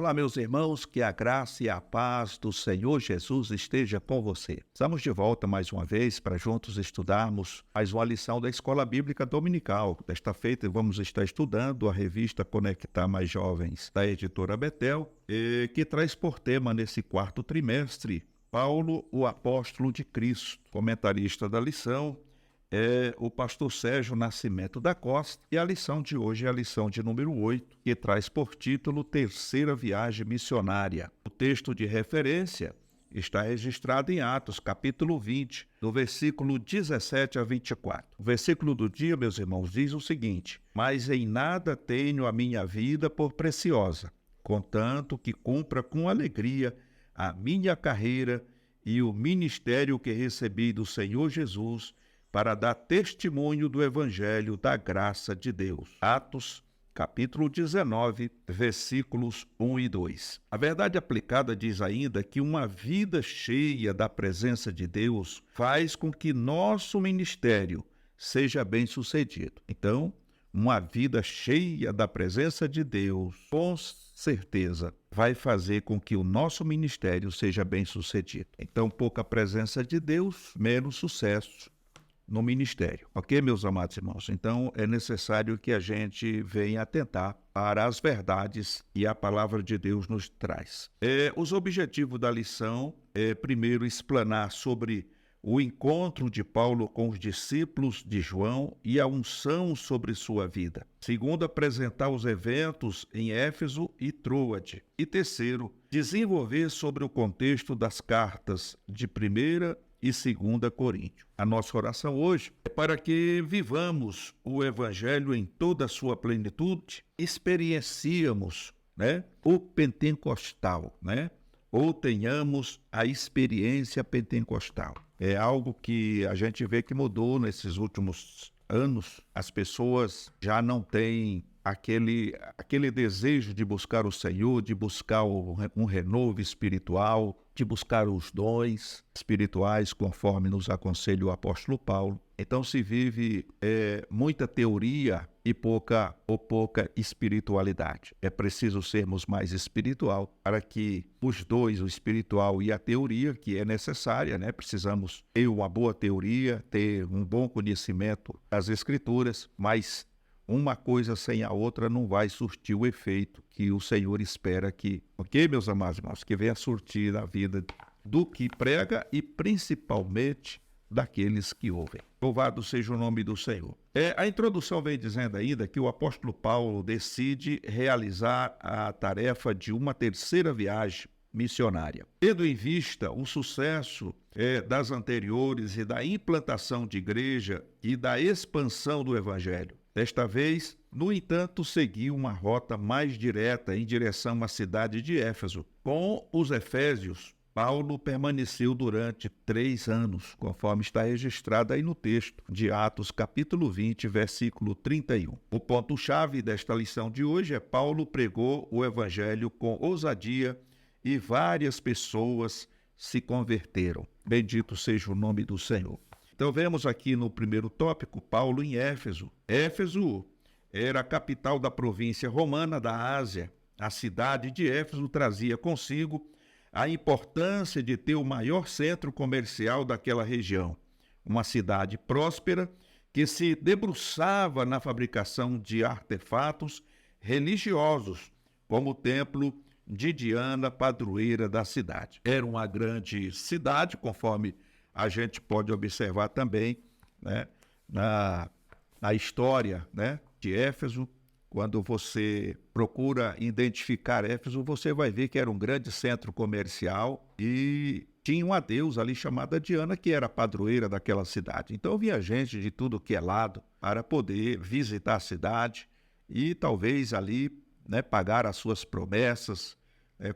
Olá, meus irmãos, que a graça e a paz do Senhor Jesus esteja com você. Estamos de volta mais uma vez para juntos estudarmos mais uma lição da Escola Bíblica Dominical. Desta feita, vamos estar estudando a revista Conectar Mais Jovens, da editora Betel, que traz por tema nesse quarto trimestre Paulo, o apóstolo de Cristo. Comentarista da lição é o pastor Sérgio Nascimento da Costa, e a lição de hoje é a lição de número 8, que traz por título Terceira Viagem Missionária. O texto de referência está registrado em Atos, capítulo 20, do versículo 17 a 24. O versículo do dia, meus irmãos, diz o seguinte: Mas em nada tenho a minha vida por preciosa, contanto que cumpra com alegria a minha carreira e o ministério que recebi do Senhor Jesus, para dar testemunho do Evangelho da graça de Deus. Atos, capítulo 19, versículos 1 e 2. A verdade aplicada diz ainda que uma vida cheia da presença de Deus faz com que nosso ministério seja bem-sucedido. Então, uma vida cheia da presença de Deus, com certeza, vai fazer com que o nosso ministério seja bem-sucedido. Então, pouca presença de Deus, menos sucesso no ministério. Ok, meus amados irmãos? Então, é necessário que a gente venha atentar para as verdades que a palavra de Deus nos traz. Os objetivos da lição primeiro, explanar sobre o encontro de Paulo com os discípulos de João e a unção sobre sua vida. Segundo, apresentar os eventos em Éfeso e Troade. E terceiro, desenvolver sobre o contexto das cartas de 1ª e 2ª Coríntios. A nossa oração hoje é para que vivamos o Evangelho em toda a sua plenitude, experienciemos, o pentecostal, ou tenhamos a experiência pentecostal. É algo que a gente vê que mudou nesses últimos anos. As pessoas já não têm aquele desejo de buscar o Senhor, de buscar um renovo espiritual, de buscar os dons espirituais, conforme nos aconselha o apóstolo Paulo. Então se vive muita teoria e pouca espiritualidade. É preciso sermos mais espiritual para que os dois, o espiritual e a teoria, que é necessária, precisamos ter uma boa teoria, ter um bom conhecimento das Escrituras, mas uma coisa sem a outra não vai surtir o efeito que o Senhor espera que, ok, meus amados irmãos, que venha surtir na vida do que prega e principalmente daqueles que ouvem. Louvado seja o nome do Senhor. A introdução vem dizendo ainda que o apóstolo Paulo decide realizar a tarefa de uma terceira viagem missionária. Tendo em vista o sucesso das anteriores e da implantação de igreja e da expansão do Evangelho. Desta vez, no entanto, seguiu uma rota mais direta em direção à cidade de Éfeso. Com os efésios, Paulo permaneceu durante 3 anos, conforme está registrado aí no texto de Atos, capítulo 20, versículo 31. O ponto-chave desta lição de hoje é: Paulo pregou o evangelho com ousadia e várias pessoas se converteram. Bendito seja o nome do Senhor. Então vemos aqui no primeiro tópico, Paulo em Éfeso. Éfeso era a capital da província romana da Ásia. A cidade de Éfeso trazia consigo a importância de ter o maior centro comercial daquela região. Uma cidade próspera que se debruçava na fabricação de artefatos religiosos, como o templo de Diana, padroeira da cidade. Era uma grande cidade, conforme a gente pode observar também na história de Éfeso. Quando você procura identificar Éfeso, você vai ver que era um grande centro comercial e tinha uma deusa ali chamada Diana, que era a padroeira daquela cidade. Então vinha gente de tudo que é lado para poder visitar a cidade e talvez ali pagar as suas promessas,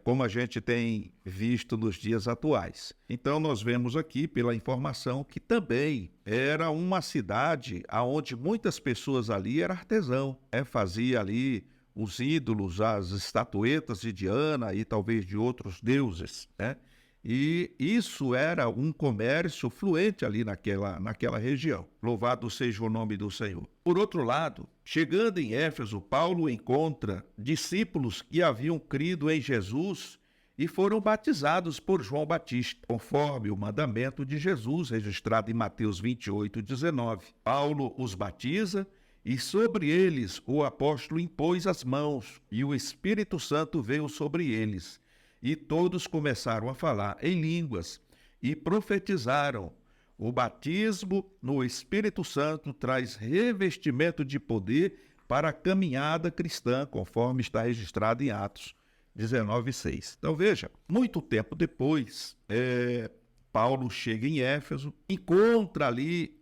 como a gente tem visto nos dias atuais. Então nós vemos aqui pela informação que também era uma cidade onde muitas pessoas ali eram artesão, fazia ali os ídolos, as estatuetas de Diana e talvez de outros deuses, E isso era um comércio fluente ali naquela região. Louvado seja o nome do Senhor. Por outro lado, chegando em Éfeso, Paulo encontra discípulos que haviam crido em Jesus e foram batizados por João Batista, conforme o mandamento de Jesus, registrado em Mateus 28:19. Paulo os batiza e sobre eles o apóstolo impôs as mãos e o Espírito Santo veio sobre eles. E todos começaram a falar em línguas e profetizaram. O batismo no Espírito Santo traz revestimento de poder para a caminhada cristã, conforme está registrado em Atos 19:6. Então veja, muito tempo depois, Paulo chega em Éfeso, encontra ali,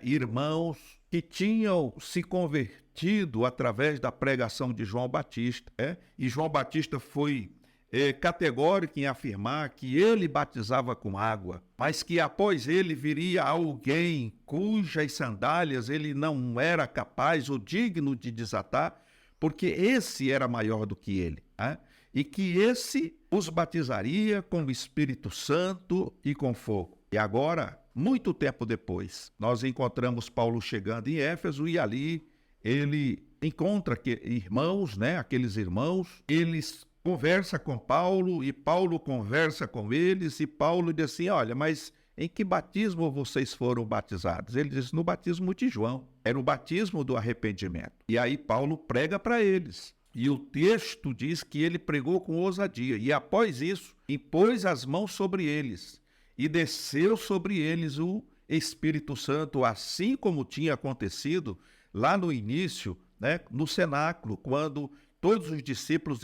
irmãos que tinham se convertido através da pregação de João Batista, e João Batista foi categórico em afirmar que ele batizava com água, mas que após ele viria alguém cujas sandálias ele não era capaz ou digno de desatar, porque esse era maior do que ele, e que esse os batizaria com o Espírito Santo e com fogo. E agora, muito tempo depois, nós encontramos Paulo chegando em Éfeso e ali ele encontra irmãos, aqueles irmãos, eles conversa com Paulo e Paulo conversa com eles e Paulo diz assim, olha, mas em que batismo vocês foram batizados? Ele diz, no batismo de João, era o batismo do arrependimento. E aí Paulo prega para eles. E o texto diz que ele pregou com ousadia e após isso, impôs as mãos sobre eles e desceu sobre eles o Espírito Santo, assim como tinha acontecido lá no início, no cenáculo, quando todos os discípulos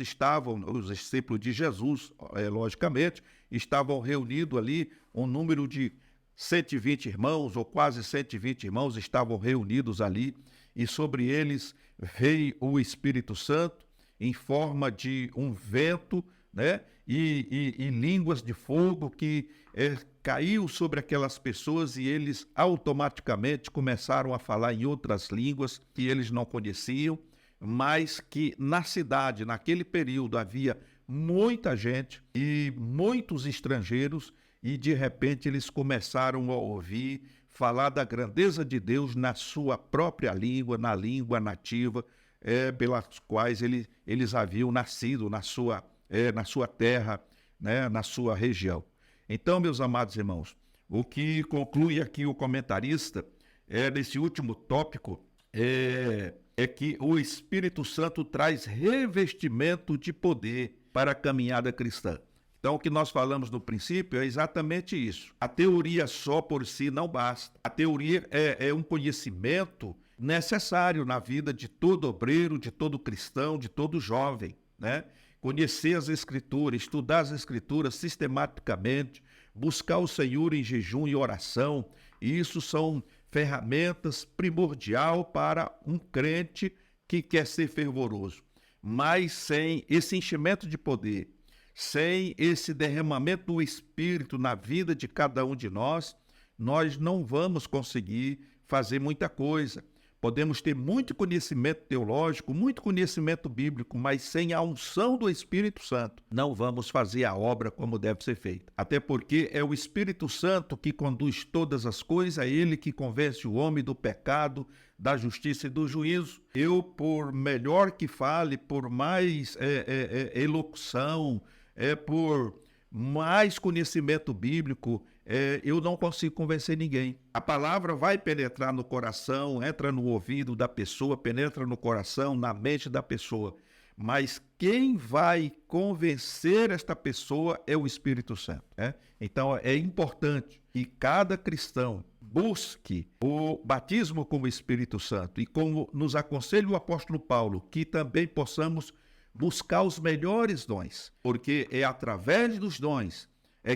os discípulos de Jesus, logicamente, estavam reunidos ali, um número de 120 irmãos, ou quase 120 irmãos estavam reunidos ali, e sobre eles veio o Espírito Santo em forma de um vento, e línguas de fogo que caiu sobre aquelas pessoas e eles automaticamente começaram a falar em outras línguas que eles não conheciam, mas que na cidade, naquele período, havia muita gente e muitos estrangeiros e de repente eles começaram a ouvir falar da grandeza de Deus na sua própria língua, na língua nativa, pelas quais eles haviam nascido na sua terra, na sua região. Então, meus amados irmãos, o que conclui aqui o comentarista nesse último tópico é que o Espírito Santo traz revestimento de poder para a caminhada cristã. Então, o que nós falamos no princípio é exatamente isso. A teoria só por si não basta. A teoria é um conhecimento necessário na vida de todo obreiro, de todo cristão, de todo jovem, Conhecer as Escrituras, estudar as Escrituras sistematicamente, buscar o Senhor em jejum e oração, isso são ferramentas primordial para um crente que quer ser fervoroso. Mas sem esse enchimento de poder, sem esse derramamento do Espírito na vida de cada um de nós não vamos conseguir fazer muita coisa. Podemos ter muito conhecimento teológico, muito conhecimento bíblico, mas sem a unção do Espírito Santo, não vamos fazer a obra como deve ser feita. Até porque é o Espírito Santo que conduz todas as coisas, é ele que convence o homem do pecado, da justiça e do juízo. Eu, por melhor que fale, por mais elocução, por mais conhecimento bíblico, eu não consigo convencer ninguém. A palavra vai penetrar no coração, entra no ouvido da pessoa, penetra no coração, na mente da pessoa. Mas quem vai convencer esta pessoa é o Espírito Santo. Então é importante que cada cristão busque o batismo com o Espírito Santo e como nos aconselha o apóstolo Paulo, que também possamos buscar os melhores dons, porque é através dos dons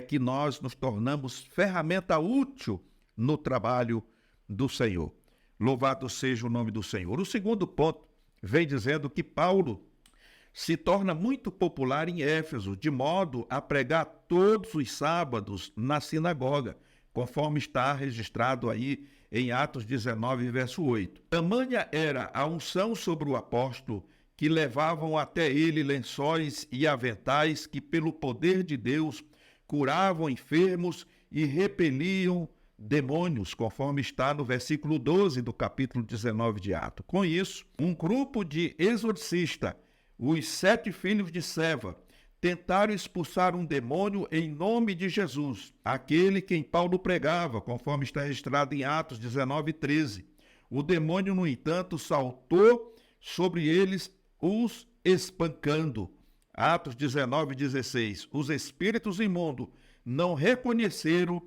que nós nos tornamos ferramenta útil no trabalho do Senhor. Louvado seja o nome do Senhor. O segundo ponto vem dizendo que Paulo se torna muito popular em Éfeso, de modo a pregar todos os sábados na sinagoga, conforme está registrado aí em Atos 19, verso 8. Tamanha era a unção sobre o apóstolo que levavam até ele lençóis e aventais que, pelo poder de Deus, curavam enfermos e repeliam demônios, conforme está no versículo 12 do capítulo 19 de Atos. Com isso, um grupo de exorcistas, os 7 filhos de Seva, tentaram expulsar um demônio em nome de Jesus, aquele quem Paulo pregava, conforme está registrado em Atos 19:13. O demônio, no entanto, saltou sobre eles, os espancando. Atos 19:16. Os espíritos imundos não reconheceram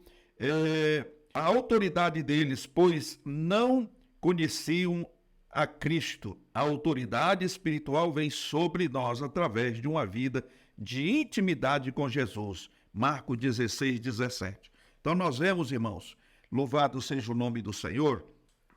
a autoridade deles, pois não conheciam a Cristo. A autoridade espiritual vem sobre nós através de uma vida de intimidade com Jesus. Marcos 16:17. Então nós vemos, irmãos, louvado seja o nome do Senhor,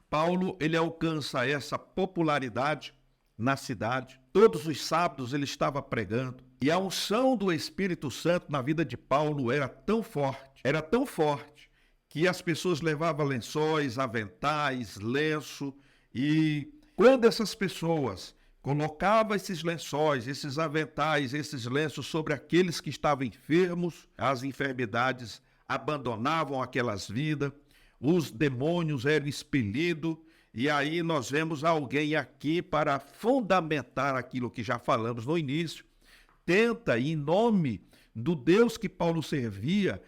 Paulo, ele alcança essa popularidade na cidade. Todos os sábados ele estava pregando. E a unção do Espírito Santo na vida de Paulo era tão forte, que as pessoas levavam lençóis, aventais, lenço, e quando essas pessoas colocavam esses lençóis, esses aventais, esses lenços sobre aqueles que estavam enfermos, as enfermidades abandonavam aquelas vidas, os demônios eram expelidos, e aí nós vemos alguém aqui para fundamentar aquilo que já falamos no início, tenta, em nome do Deus que Paulo servia,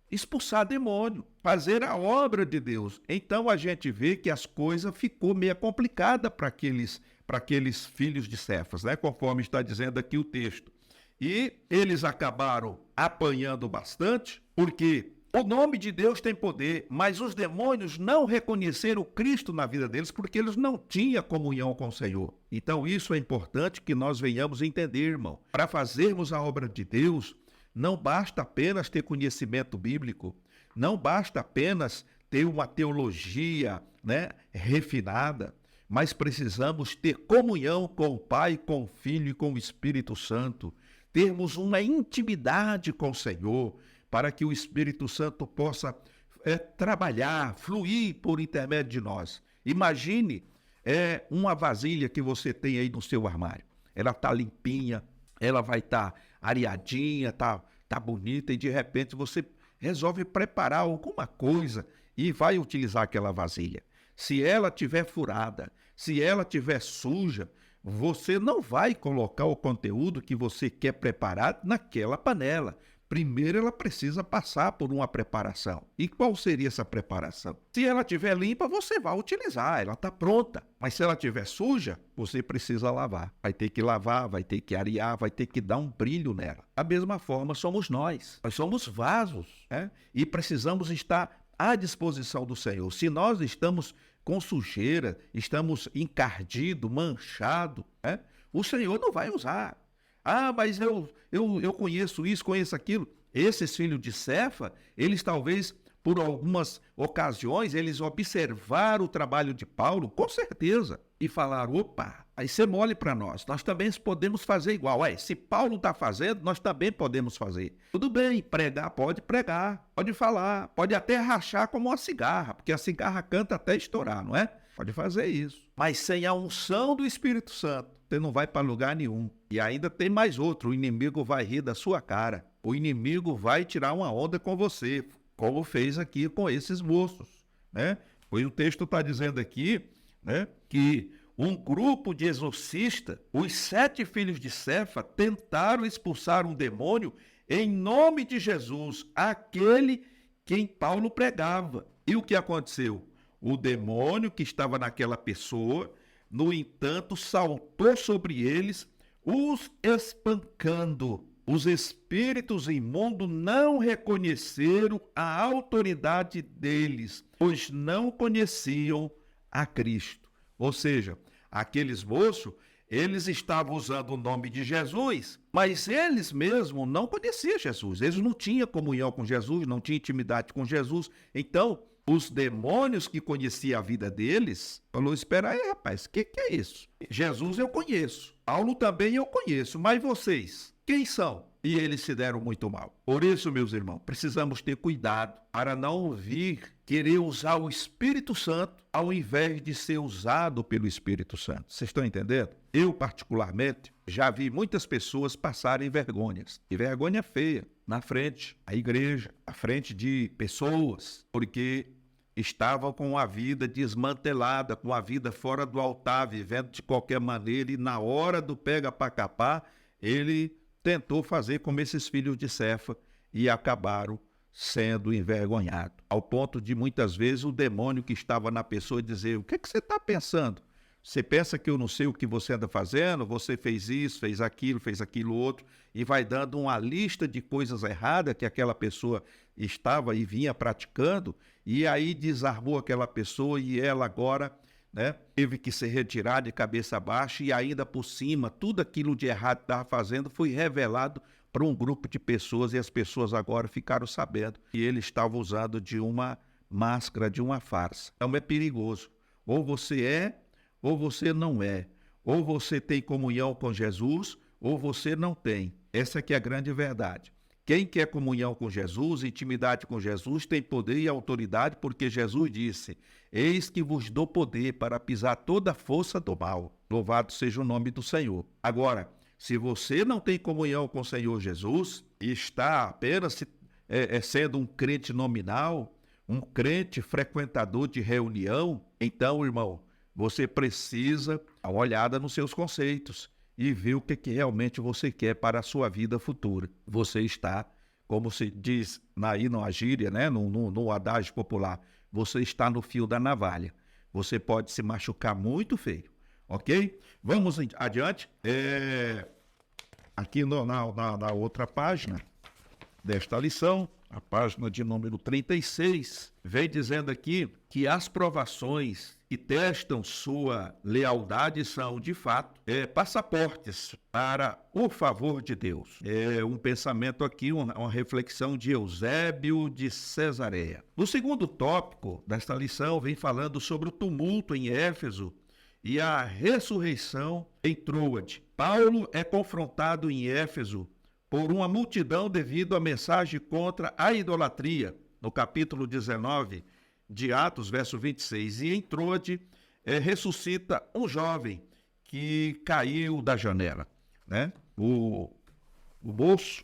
expulsar demônio, fazer a obra de Deus. Então a gente vê que as coisas ficou meio complicada para aqueles filhos de Cefas, né? Conforme está dizendo aqui o texto. E eles acabaram apanhando bastante, porque o nome de Deus tem poder, mas os demônios não reconheceram Cristo na vida deles porque eles não tinham comunhão com o Senhor. Então isso é importante que nós venhamos entender, irmão. Para fazermos a obra de Deus, não basta apenas ter conhecimento bíblico, não basta apenas ter uma teologia, né, refinada, mas precisamos ter comunhão com o Pai, com o Filho e com o Espírito Santo, termos uma intimidade com o Senhor, para que o Espírito Santo possa trabalhar, fluir por intermédio de nós. Imagine uma vasilha que você tem aí no seu armário. Ela está limpinha, ela vai estar areadinha, tá bonita, e de repente você resolve preparar alguma coisa e vai utilizar aquela vasilha. Se ela estiver furada, se ela estiver suja, você não vai colocar o conteúdo que você quer preparar naquela panela. Primeiro ela precisa passar por uma preparação. E qual seria essa preparação? Se ela estiver limpa, você vai utilizar, ela está pronta. Mas se ela estiver suja, você precisa lavar. Vai ter que lavar, vai ter que arear, vai ter que dar um brilho nela. Da mesma forma somos nós. Nós somos vasos, né? E precisamos estar à disposição do Senhor. Se nós estamos com sujeira, estamos encardidos, manchados, né? O Senhor não vai usar. Ah, mas eu conheço isso, conheço aquilo. Esses filhos de Cefa, eles talvez, por algumas ocasiões, eles observaram o trabalho de Paulo, com certeza, e falaram, opa, aí você mole para nós também podemos fazer igual. Se Paulo está fazendo, nós também podemos fazer. Tudo bem, pregar, pode falar, pode até rachar como uma cigarra, porque a cigarra canta até estourar, não é? Pode fazer isso. Mas sem a unção do Espírito Santo, você não vai para lugar nenhum. E ainda tem mais outro, o inimigo vai rir da sua cara. O inimigo vai tirar uma onda com você, como fez aqui com esses moços, né? Pois o texto está dizendo aqui, né, que um grupo de exorcistas, os 7 filhos de Cefa, tentaram expulsar um demônio em nome de Jesus, aquele quem Paulo pregava. E o que aconteceu? O demônio que estava naquela pessoa, no entanto, saltou sobre eles, os espancando. Os espíritos imundos não reconheceram a autoridade deles, pois não conheciam a Cristo. Ou seja, aqueles moços, eles estavam usando o nome de Jesus, mas eles mesmos não conheciam Jesus. Eles não tinham comunhão com Jesus, não tinham intimidade com Jesus. Então, os demônios que conheciam a vida deles, falou, espera aí, rapaz, o que é isso? Jesus eu conheço, Paulo também eu conheço, mas vocês, quem são? E eles se deram muito mal. Por isso, meus irmãos, precisamos ter cuidado para não vir querer usar o Espírito Santo ao invés de ser usado pelo Espírito Santo. Vocês estão entendendo? Eu, particularmente, já vi muitas pessoas passarem vergonhas. E vergonha feia. na frente, a igreja, à frente de pessoas, porque estavam com a vida desmantelada, com a vida fora do altar, vivendo de qualquer maneira, e na hora do pega para capar, ele tentou fazer como esses filhos de Cefa e acabaram sendo envergonhados. Ao ponto de muitas vezes o demônio que estava na pessoa dizer: o que você está pensando? Você pensa que eu não sei o que você anda fazendo? Você fez isso, fez aquilo outro, e vai dando uma lista de coisas erradas que aquela pessoa estava e vinha praticando, e aí desarmou aquela pessoa e ela agora, né, teve que se retirar de cabeça baixa, e ainda por cima, tudo aquilo de errado que estava fazendo foi revelado para um grupo de pessoas, e as pessoas agora ficaram sabendo que ele estava usando de uma máscara, de uma farsa. Então é perigoso. Ou você é, ou você não é. Ou você tem comunhão com Jesus, ou você não tem. Essa que é a grande verdade. Quem quer comunhão com Jesus, intimidade com Jesus, tem poder e autoridade, porque Jesus disse: eis que vos dou poder para pisar toda a força do mal. Louvado seja o nome do Senhor. Agora, se você não tem comunhão com o Senhor Jesus e está apenas sendo um crente nominal, um crente frequentador de reunião, então, irmão, você precisa dar uma olhada nos seus conceitos e ver o que realmente você quer para a sua vida futura. Você está, como se diz aí na gíria, né, no adágio popular, você está no fio da navalha. Você pode se machucar muito feio, ok? Vamos adiante. Aqui na outra página desta lição, a página de número 36, vem dizendo aqui que as provações que testam sua lealdade são, de fato, passaportes para o favor de Deus. É um pensamento aqui, uma reflexão de Eusébio de Cesareia. No segundo tópico desta lição, vem falando sobre o tumulto em Éfeso e a ressurreição em Troade. Paulo é confrontado em Éfeso por uma multidão devido à mensagem contra a idolatria, no capítulo 19 de Atos, verso 26. E em Troade ressuscita um jovem que caiu da janela, né? O moço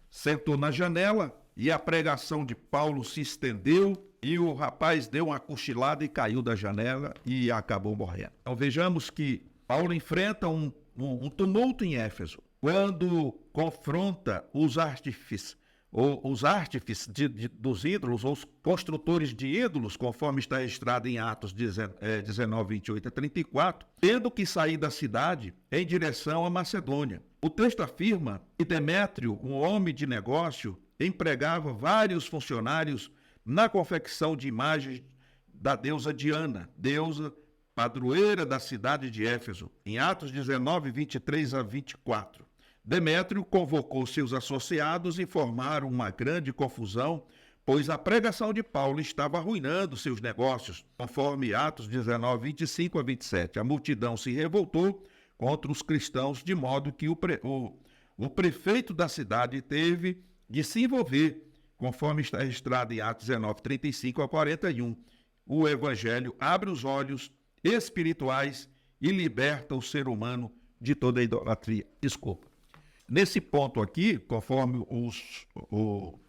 sentou na janela e a pregação de Paulo se estendeu e o rapaz deu uma cochilada e caiu da janela e acabou morrendo. Então vejamos que Paulo enfrenta um tumulto em Éfeso quando confronta os artífices dos ídolos, ou os construtores de ídolos, conforme está registrado em Atos 19, 28 a 34, tendo que sair da cidade em direção à Macedônia. O texto afirma que Demétrio, um homem de negócio, empregava vários funcionários na confecção de imagens da deusa Diana, deusa padroeira da cidade de Éfeso, em Atos 19, 23 a 24. Demétrio convocou seus associados e formaram uma grande confusão, pois a pregação de Paulo estava arruinando seus negócios, conforme Atos 19, 25 a 27. A multidão se revoltou contra os cristãos, de modo que o prefeito da cidade teve de se envolver, conforme está registrado em Atos 19, 35 a 41. O evangelho abre os olhos espirituais e liberta o ser humano de toda a idolatria. Desculpa. Nesse ponto aqui, conforme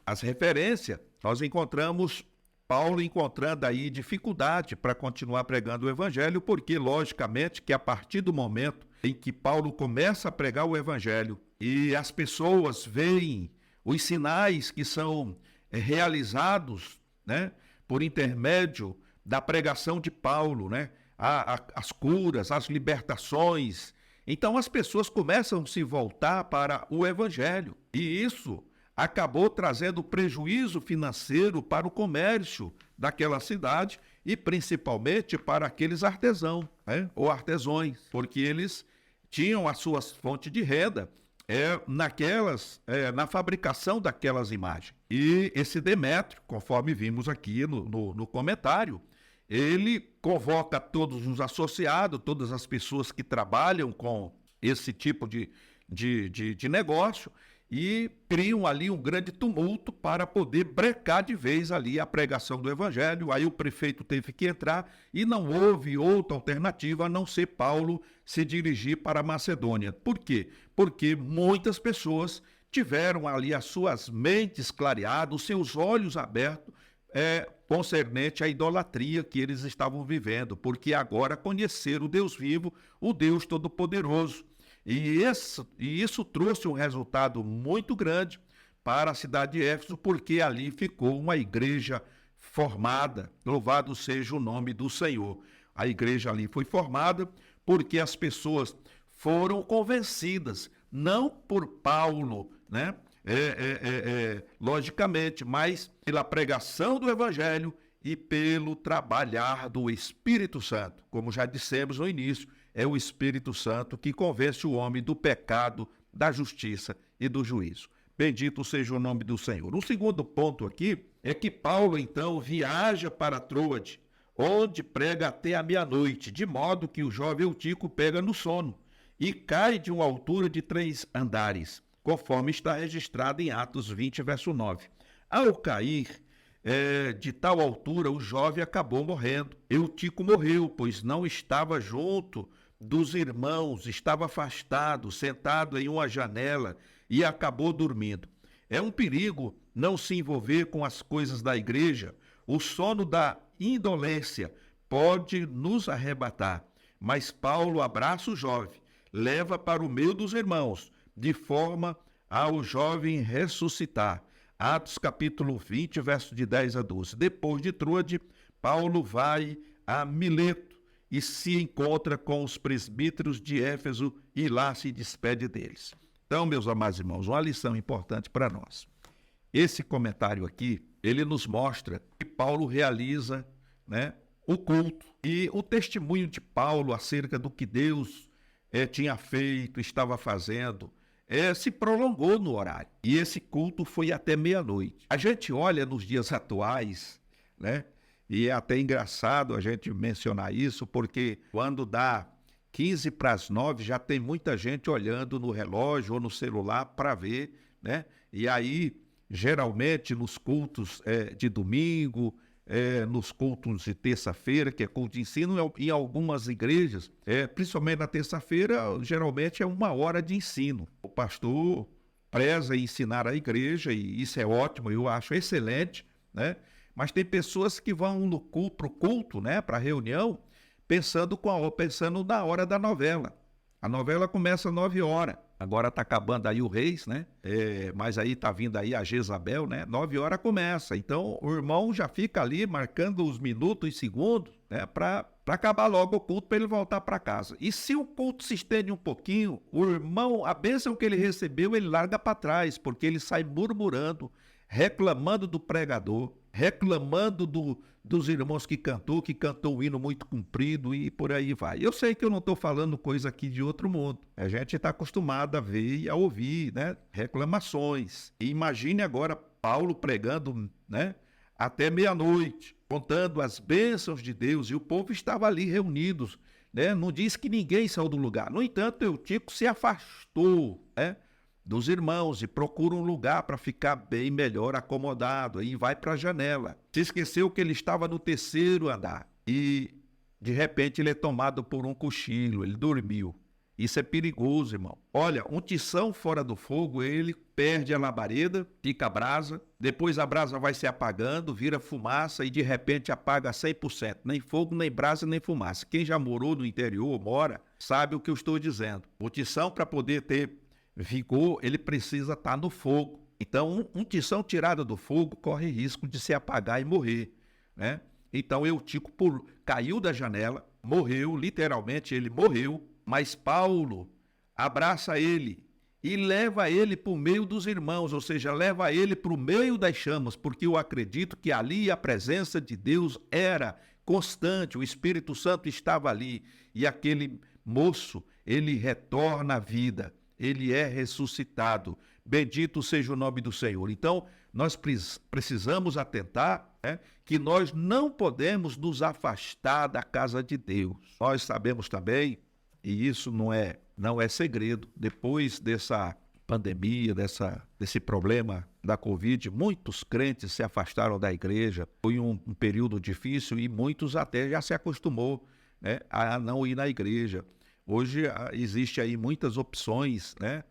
as referências, nós encontramos Paulo encontrando aí dificuldade para continuar pregando o evangelho, porque, logicamente, que a partir do momento em que Paulo começa a pregar o evangelho e as pessoas veem os sinais que são realizados, né, por intermédio da pregação de Paulo, né, as curas, as libertações, então as pessoas começam a se voltar para o evangelho. E isso acabou trazendo prejuízo financeiro para o comércio daquela cidade e principalmente para aqueles artesãos, né, ou artesões, porque eles tinham as suas fontes de renda na fabricação daquelas imagens. E esse Demétrio, conforme vimos aqui no comentário, ele convoca todos os associados, todas as pessoas que trabalham com esse tipo de negócio e criam ali um grande tumulto para poder brecar de vez ali a pregação do evangelho. Aí o prefeito teve que entrar e não houve outra alternativa a não ser Paulo se dirigir para a Macedônia. Por quê? Porque muitas pessoas tiveram ali as suas mentes clareadas, os seus olhos abertos, concernente à idolatria que eles estavam vivendo, porque agora conheceram o Deus vivo, o Deus Todo-Poderoso. E isso trouxe um resultado muito grande para a cidade de Éfeso, porque ali ficou uma igreja formada. Louvado seja o nome do Senhor. A igreja ali foi formada porque as pessoas foram convencidas, não por Paulo, né? Logicamente, mas pela pregação do Evangelho e pelo trabalhar do Espírito Santo. Como já dissemos no início, é o Espírito Santo que convence o homem do pecado, da justiça e do juízo. Bendito seja o nome do Senhor. O segundo ponto aqui é que Paulo, então, viaja para Troade, onde prega até a meia-noite, de modo que o jovem Eutico pega no sono e cai de uma altura de 3 andares, conforme está registrado em Atos 20, verso 9. Ao cair de tal altura, o jovem acabou morrendo. Eutico morreu, pois não estava junto dos irmãos, estava afastado, sentado em uma janela e acabou dormindo. É um perigo não se envolver com as coisas da igreja. O sono da indolência pode nos arrebatar, mas Paulo abraça o jovem, leva para o meio dos irmãos, de forma ao jovem ressuscitar. Atos capítulo 20, verso de 10 a 12. Depois de Troade, Paulo vai a Mileto e se encontra com os presbíteros de Éfeso e lá se despede deles. Então, meus amados irmãos, uma lição importante para nós. Esse comentário aqui, ele nos mostra que Paulo realiza, né, o culto e o testemunho de Paulo acerca do que Deus tinha feito, estava fazendo, se prolongou no horário. E esse culto foi até meia-noite. A gente olha nos dias atuais, né? E é até engraçado a gente mencionar isso, porque quando dá 15 para as 9, já tem muita gente olhando no relógio ou no celular para ver, né? E aí, geralmente, nos cultos de domingo, nos cultos de terça-feira, que é culto de ensino, em algumas igrejas, principalmente na terça-feira, geralmente é 1 hora de ensino. O pastor preza em ensinar a igreja, e isso é ótimo, eu acho excelente, né? Mas tem pessoas que vão para o culto, né, para a reunião, pensando na hora da novela. A novela começa às 9 horas. Agora está acabando aí o Reis, né? Mas aí está vindo aí a Jezabel, né? 9 horas começa. Então o irmão já fica ali marcando os minutos e segundos, né, para acabar logo o culto, para ele voltar para casa. E se o culto se estende um pouquinho, o irmão, a bênção que ele recebeu, ele larga para trás, porque ele sai murmurando, reclamando do pregador, reclamando dos irmãos que cantou um hino muito comprido e por aí vai. Eu sei que eu não estou falando coisa aqui de outro mundo. A gente está acostumado a ver e a ouvir, né, reclamações. E imagine agora Paulo pregando, né, até meia-noite, contando as bênçãos de Deus, e o povo estava ali reunidos, né? Não diz que ninguém saiu do lugar. No entanto, Eutico se afastou, né, dos irmãos e procura um lugar para ficar bem melhor acomodado, e vai para a janela. Se esqueceu que ele estava no 3º andar e de repente ele é tomado por um cochilo, ele dormiu. Isso é perigoso, irmão. Olha, um tição fora do fogo, ele perde a labareda, fica a brasa, depois a brasa vai se apagando, vira fumaça e de repente apaga 100%. Nem fogo, nem brasa, nem fumaça. Quem já morou no interior, mora, sabe o que eu estou dizendo. O tição, para poder ter vigor, ele precisa estar no fogo. Então, um tição tirado do fogo corre risco de se apagar e morrer, né? Então, Eutico caiu da janela, morreu, literalmente ele morreu, mas Paulo abraça ele e leva ele para o meio dos irmãos, ou seja, leva ele para o meio das chamas, porque eu acredito que ali a presença de Deus era constante, o Espírito Santo estava ali, e aquele moço, ele retorna à vida. Ele é ressuscitado. Bendito seja o nome do Senhor. Então, nós precisamos atentar, né, que nós não podemos nos afastar da casa de Deus. Nós sabemos também, e isso não é segredo, depois dessa pandemia, desse problema da Covid, muitos crentes se afastaram da igreja. Foi um período difícil e muitos até já se acostumou, né, a não ir na igreja. Hoje existe aí muitas opções, né?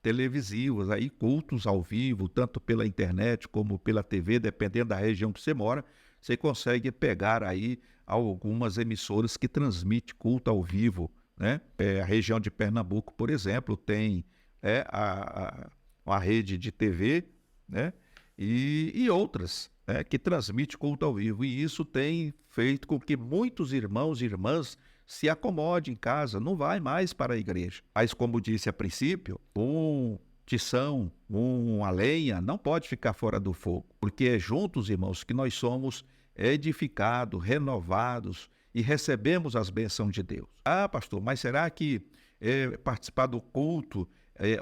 televisivos, aí cultos ao vivo, tanto pela internet como pela TV, dependendo da região que você mora, você consegue pegar aí algumas emissoras que transmitem culto ao vivo, né? A região de Pernambuco, por exemplo, tem uma rede de TV, né? E outras, né, que transmite culto ao vivo. E isso tem feito com que muitos irmãos e irmãs se acomodem em casa, não vai mais para a igreja. Mas, como disse a princípio, um tição, uma lenha, não pode ficar fora do fogo, porque é juntos, irmãos, que nós somos edificados, renovados e recebemos as bênçãos de Deus. Ah, pastor, mas será que participar do culto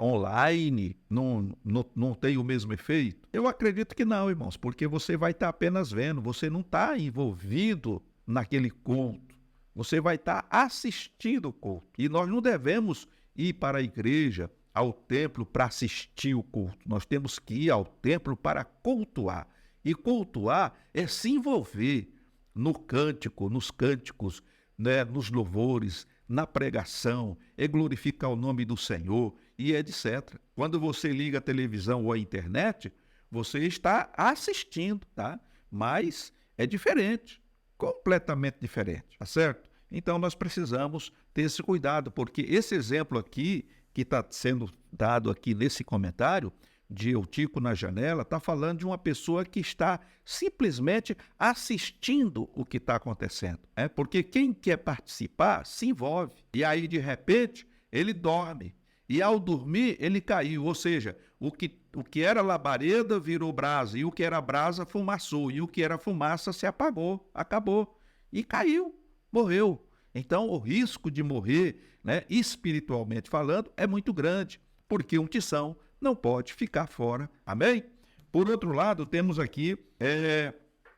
online não tem o mesmo efeito? Eu acredito que não, irmãos, porque você vai estar apenas vendo, você não está envolvido naquele culto, você vai estar assistindo o culto. E nós não devemos ir para a igreja, ao templo, para assistir o culto. Nós temos que ir ao templo para cultuar. E cultuar é se envolver no cântico, nos cânticos, né, nos louvores, na pregação, é glorificar o nome do Senhor e etc. Quando você liga a televisão ou a internet, você está assistindo, tá? Mas é diferente, completamente diferente, tá certo? Então nós precisamos ter esse cuidado, porque esse exemplo aqui, que está sendo dado aqui nesse comentário, de Eutico na janela, está falando de uma pessoa que está simplesmente assistindo o que está acontecendo. Porque quem quer participar se envolve. E aí, de repente, ele dorme. E ao dormir, ele caiu. Ou seja, o que era labareda virou brasa, e o que era brasa fumaçou, e o que era fumaça se apagou, acabou. E caiu, morreu. Então, o risco de morrer, né, espiritualmente falando, é muito grande, porque um tição não pode ficar fora. Amém? Por outro lado, temos aqui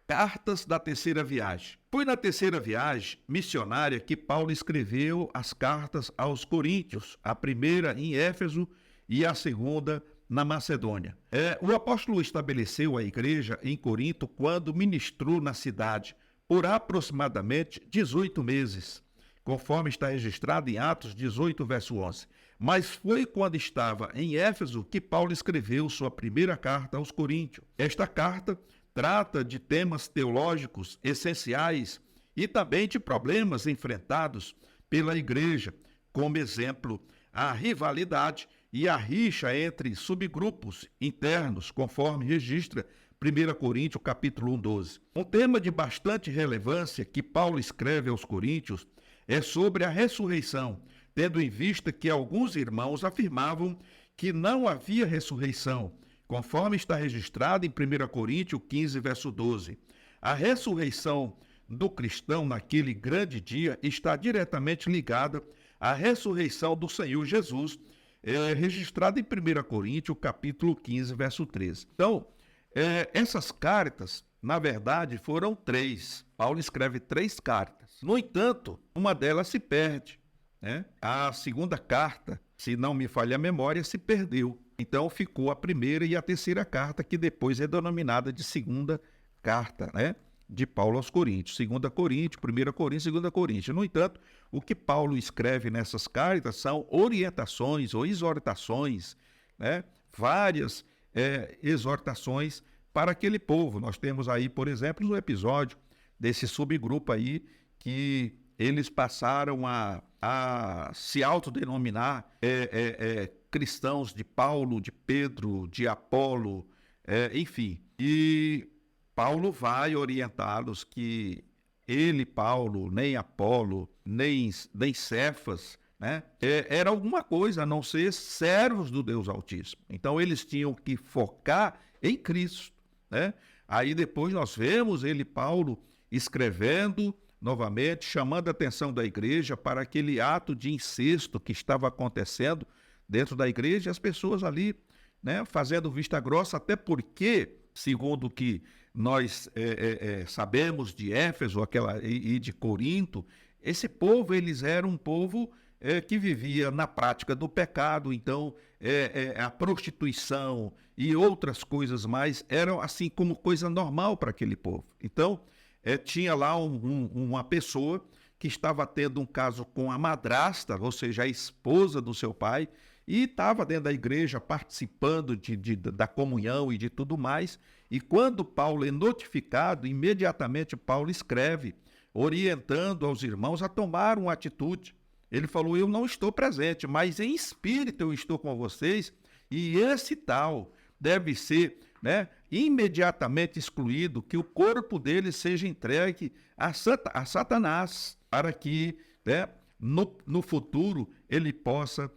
cartas da terceira viagem. Foi na terceira viagem missionária que Paulo escreveu as cartas aos Coríntios, a primeira em Éfeso e a segunda na Macedônia. O apóstolo estabeleceu a igreja em Corinto quando ministrou na cidade por aproximadamente 18 meses, conforme está registrado em Atos 18, verso 11. Mas foi quando estava em Éfeso que Paulo escreveu sua primeira carta aos Coríntios. Esta carta trata de temas teológicos essenciais e também de problemas enfrentados pela igreja, como exemplo, a rivalidade e a rixa entre subgrupos internos, conforme registra 1 Coríntios, capítulo 1, 12. Um tema de bastante relevância que Paulo escreve aos Coríntios é sobre a ressurreição, tendo em vista que alguns irmãos afirmavam que não havia ressurreição, conforme está registrado em 1 Coríntios 15, verso 12. A ressurreição do cristão naquele grande dia está diretamente ligada à ressurreição do Senhor Jesus, registrada em 1 Coríntios, capítulo 15, verso 13. Então, essas cartas, na verdade, foram 3. Paulo escreve 3 cartas. No entanto, uma delas se perde. A segunda carta, se não me falha a memória, se perdeu. Então ficou a primeira e a terceira carta, que depois é denominada de segunda carta, de Paulo aos Coríntios. 2 Coríntios, 1 Coríntios, 2 Coríntios. No entanto, o que Paulo escreve nessas cartas são orientações ou exortações, várias exortações para aquele povo. Nós temos aí, por exemplo, um episódio desse subgrupo aí que eles passaram a se autodenominar cristãos de Paulo, de Pedro, de Apolo, enfim. E Paulo vai orientá-los que ele, Paulo, nem Apolo, nem Cefas, era alguma coisa a não ser servos do Deus Altíssimo. Então eles tinham que focar em Cristo. Aí depois nós vemos ele, Paulo, escrevendo novamente, chamando a atenção da igreja para aquele ato de incesto que estava acontecendo dentro da igreja, e as pessoas ali, fazendo vista grossa, até porque, segundo o que nós sabemos de Éfeso e de Corinto, esse povo, eles eram um povo que vivia na prática do pecado. Então a prostituição e outras coisas mais eram assim como coisa normal para aquele povo. Então tinha lá uma pessoa que estava tendo um caso com a madrasta, ou seja, a esposa do seu pai, e estava dentro da igreja participando da comunhão e de tudo mais. E quando Paulo é notificado, imediatamente Paulo escreve, orientando aos irmãos a tomar uma atitude. Ele falou: eu não estou presente, mas em espírito eu estou com vocês, e esse tal deve ser, imediatamente excluído, que o corpo dele seja entregue a Satanás, para que no futuro ele possa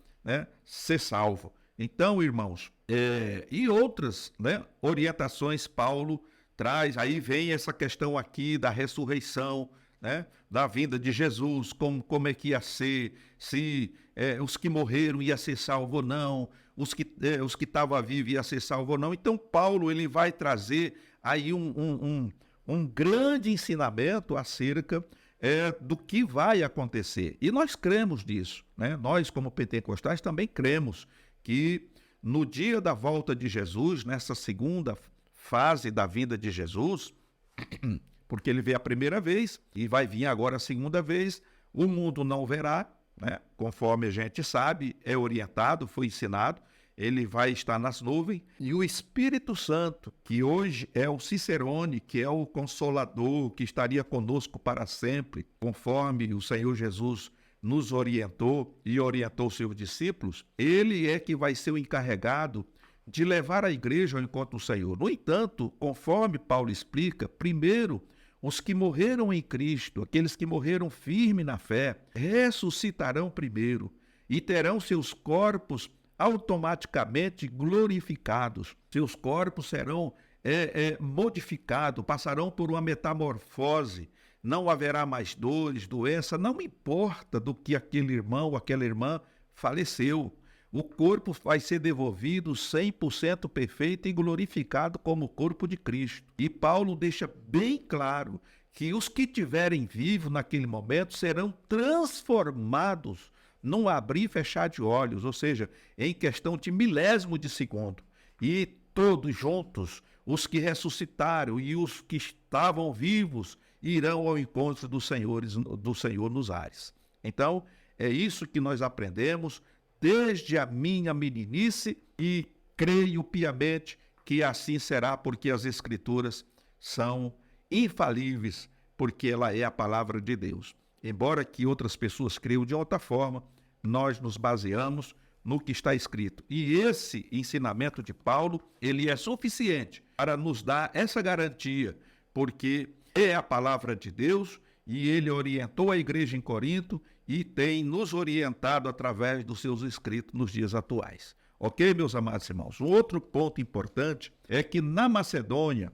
ser salvo. Então, irmãos, e outras orientações Paulo traz, aí vem essa questão aqui da ressurreição, da vinda de Jesus, como é que ia ser, se os que morreram ia ser salvo ou não, os que estavam vivos ia ser salvo ou não. Então Paulo ele vai trazer aí um grande ensinamento acerca do que vai acontecer. E nós cremos nisso, Nós, como pentecostais, também cremos que no dia da volta de Jesus, nessa segunda fase da vinda de Jesus, porque ele veio a primeira vez e vai vir agora a segunda vez, o mundo não verá, conforme a gente sabe, é orientado, foi ensinado, ele vai estar nas nuvens, e o Espírito Santo, que hoje é o Cicerone, que é o Consolador, que estaria conosco para sempre, conforme o Senhor Jesus nos orientou e orientou seus discípulos, ele é que vai ser o encarregado de levar a igreja ao encontro do Senhor. No entanto, conforme Paulo explica, primeiro, os que morreram em Cristo, aqueles que morreram firme na fé, ressuscitarão primeiro e terão seus corpos automaticamente glorificados. Seus corpos serão modificados, passarão por uma metamorfose. Não haverá mais dores, doença, não importa do que aquele irmão ou aquela irmã faleceu. O corpo vai ser devolvido 100% perfeito e glorificado como o corpo de Cristo. E Paulo deixa bem claro que os que tiverem vivos naquele momento serão transformados num abrir e fechar de olhos, ou seja, em questão de milésimo de segundo. E todos juntos, os que ressuscitaram e os que estavam vivos, irão ao encontro do Senhor nos ares. Então, é isso que nós aprendemos desde a minha meninice, e creio piamente que assim será, porque as Escrituras são infalíveis, porque ela é a palavra de Deus. Embora que outras pessoas creiam de outra forma, nós nos baseamos no que está escrito. E esse ensinamento de Paulo, ele é suficiente para nos dar essa garantia, porque é a palavra de Deus, e ele orientou a igreja em Corinto e tem nos orientado através dos seus escritos nos dias atuais. Ok, meus amados irmãos? Um outro ponto importante é que na Macedônia,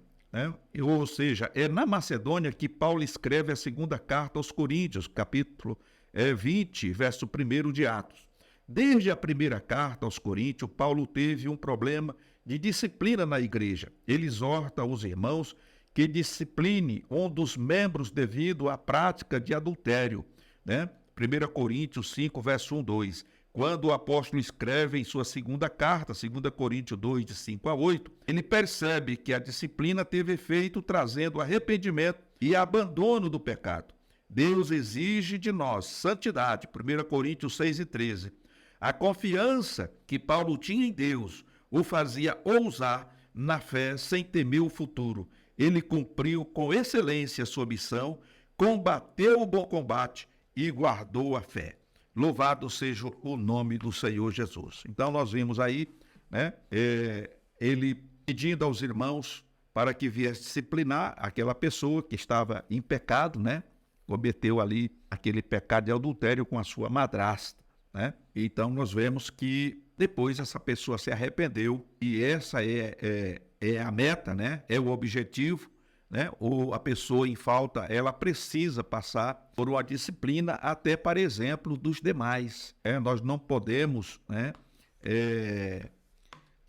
ou seja, é na Macedônia que Paulo escreve a segunda carta aos Coríntios, capítulo 20, verso 1 de Atos. Desde a primeira carta aos Coríntios, Paulo teve um problema de disciplina na igreja. Ele exorta os irmãos que discipline um dos membros devido à prática de adultério, 1 Coríntios 5, verso 1, 2. Quando o apóstolo escreve em sua segunda carta, 2 Coríntios 2, de 5 a 8, ele percebe que a disciplina teve efeito trazendo arrependimento e abandono do pecado. Deus exige de nós santidade, 1 Coríntios 6 e 13. A confiança que Paulo tinha em Deus o fazia ousar na fé sem temer o futuro. Ele cumpriu com excelência sua missão, combateu o bom combate e guardou a fé. Louvado seja o nome do Senhor Jesus. Então nós vimos aí, ele pedindo aos irmãos para que viesse disciplinar aquela pessoa que estava em pecado, cometeu ali aquele pecado de adultério com a sua madrasta, Então nós vemos que depois essa pessoa se arrependeu, e essa é a meta, é o objetivo, ou a pessoa em falta, ela precisa passar por uma disciplina até para exemplo dos demais. Nós não podemos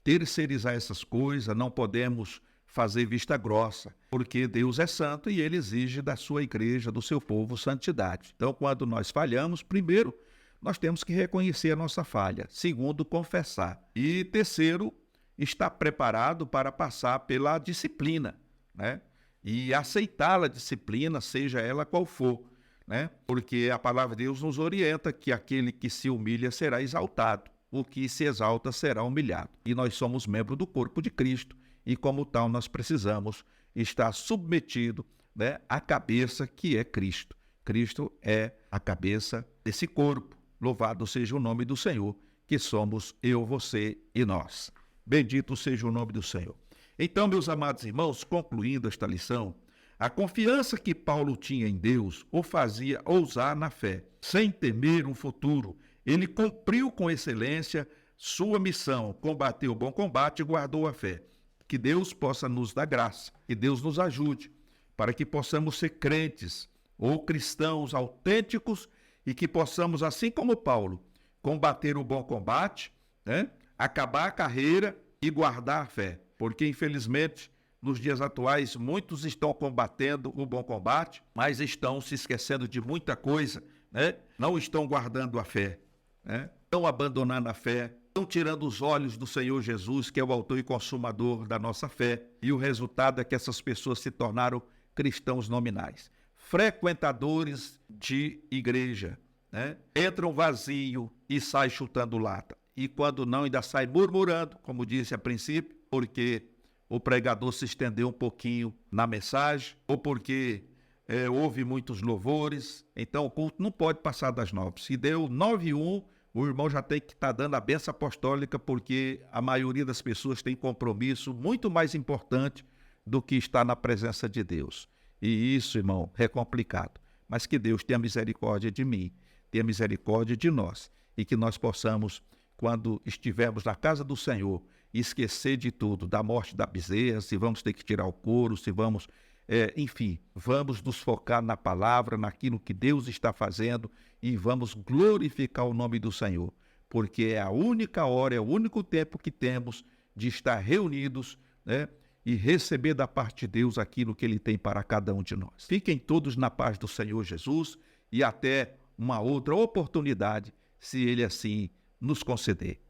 terceirizar essas coisas, não podemos fazer vista grossa, porque Deus é santo e ele exige da sua igreja, do seu povo, santidade. Então, quando nós falhamos, primeiro, nós temos que reconhecer a nossa falha. Segundo, confessar. E terceiro, estar preparado para passar pela disciplina, e aceitá-la, a disciplina, seja ela qual for, porque a palavra de Deus nos orienta que aquele que se humilha será exaltado. o que se exalta será humilhado. E nós somos membro do corpo de Cristo e, como tal, nós precisamos estar submetido, né, à cabeça que é Cristo. Cristo é a cabeça desse corpo. Louvado seja o nome do Senhor, que somos eu, você e nós. Bendito seja o nome do Senhor. Então, meus amados irmãos, concluindo esta lição, a confiança que Paulo tinha em Deus o fazia ousar na fé, sem temer um futuro. Ele cumpriu com excelência sua missão, combateu o bom combate e guardou a fé. Que Deus possa nos dar graça, que Deus nos ajude, para que possamos ser crentes ou cristãos autênticos e que possamos, assim como Paulo, combater o bom combate, né? Acabar a carreira e guardar a fé. Porque, infelizmente, nos dias atuais, muitos estão combatendo o bom combate, mas estão se esquecendo de muita coisa, né? Não estão guardando a fé, né? Estão abandonando a fé, estão tirando os olhos do Senhor Jesus, que é o autor e consumador da nossa fé. E o resultado é que essas pessoas se tornaram cristãos nominais, frequentadores de igreja, né? Entram vazio e saem chutando lata. E quando não, ainda sai murmurando, como disse a princípio, porque o pregador se estendeu um pouquinho na mensagem, ou porque houve muitos louvores. Então o culto não pode passar das 9. Se deu 9h01, o irmão já tem que estar dando a bênção apostólica, porque a maioria das pessoas tem compromisso muito mais importante do que estar na presença de Deus. E isso, irmão, é complicado. Mas que Deus tenha misericórdia de mim, tenha misericórdia de nós, e que nós possamos, quando estivermos na casa do Senhor, esquecer de tudo, da morte da bezerra, se vamos ter que tirar o couro, se vamos, enfim, vamos nos focar na palavra, naquilo que Deus está fazendo e vamos glorificar o nome do Senhor, porque é a única hora, é o único tempo que temos de estar reunidos, né, e receber da parte de Deus aquilo que Ele tem para cada um de nós. Fiquem todos na paz do Senhor Jesus e até uma outra oportunidade, se Ele assim nos conceder.